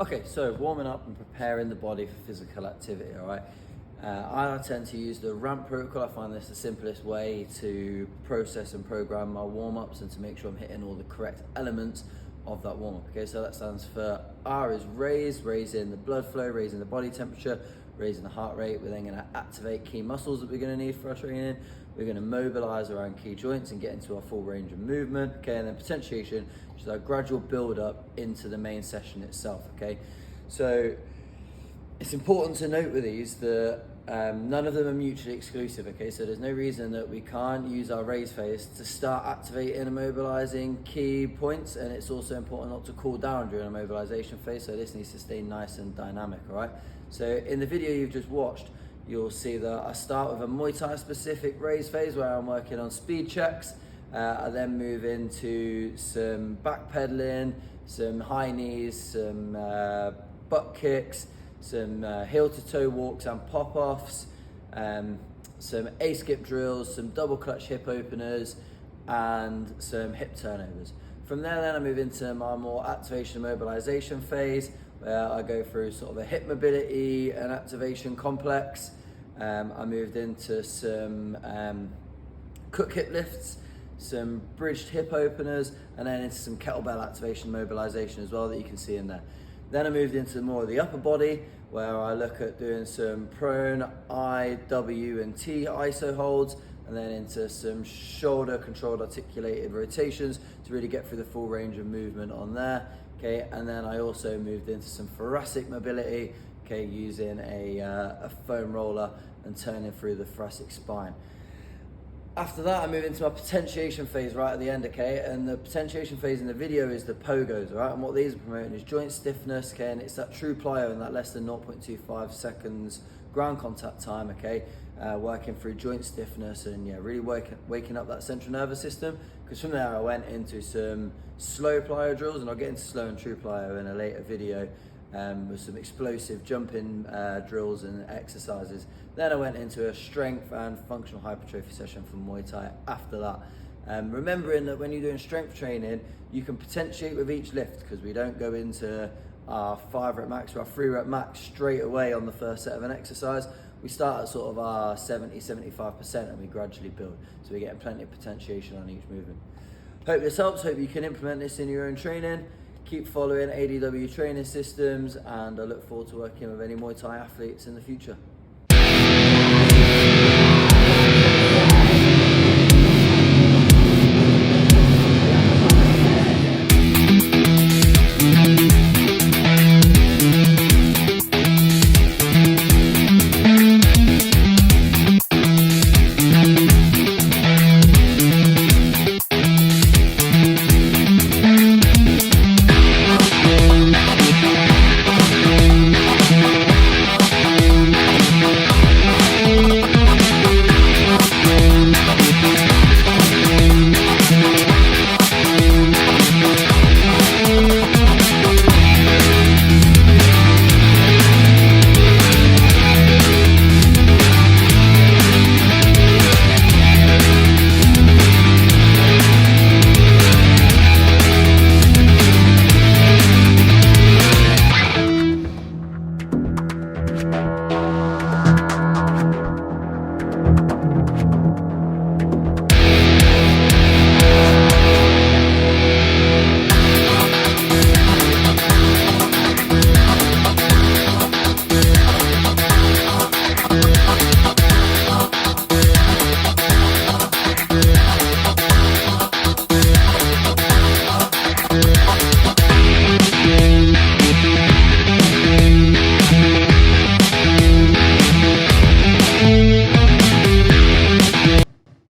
Okay, so warming up and preparing the body for physical activity, all right? I tend to use the ramp protocol. I find this the simplest way to process and program my warm-ups and to make sure I'm hitting all the correct elements of that warm-up. Okay, so that stands for R is raising the blood flow, raising the body temperature, raising the heart rate. We're then gonna activate key muscles that we're gonna need for our training. We're gonna mobilize around key joints and get into our full range of movement. Okay, and then potentiation, which is our gradual build up into the main session itself. Okay, so it's important to note with these that none of them are mutually exclusive. Okay, so there's no reason that we can't use our raise phase to start activating and mobilizing key points, and it's also important not to cool down during a mobilization phase, so this needs to stay nice and dynamic. All right, so in the video you've just watched, you'll see that I start with a Muay Thai specific raise phase where I'm working on speed checks. I then move into some backpedaling, some high knees, some butt kicks, some heel to toe walks and pop-offs, some A-skip drills, some double clutch hip openers, and some hip turnovers. From there then I move into my more activation and mobilization phase, where I go through sort of a hip mobility and activation complex. I moved into some cook hip lifts, some bridged hip openers, and then into some kettlebell activation mobilization as well that you can see in there. Then I moved into more of the upper body, where I look at doing some prone, I, W, and T iso holds, and then into some shoulder controlled articulated rotations to really get through the full range of movement on there. Okay, and then I also moved into some thoracic mobility, okay, using a foam roller and turning through the thoracic spine. After that, I move into my potentiation phase right at the end, okay? And the potentiation phase in the video is the pogos, right? And what these are promoting is joint stiffness, okay? And it's that true plyo in that less than 0.25 seconds ground contact time, okay? Working through joint stiffness and yeah, really waking up that central nervous system. Because from there, I went into some slow plyo drills, and I'll get into slow and true plyo in a later video. With some explosive jumping drills and exercises. Then I went into a strength and functional hypertrophy session for Muay Thai after that. Remembering that when you're doing strength training, you can potentiate with each lift, because we don't go into our 5 rep max or our 3 rep max straight away on the first set of an exercise. We start at sort of our 70-75% and we gradually build. So we're getting plenty of potentiation on each movement. Hope this helps, hope you can implement this in your own training. Keep following ADW training systems, and I look forward to working with any Muay Thai athletes in the future.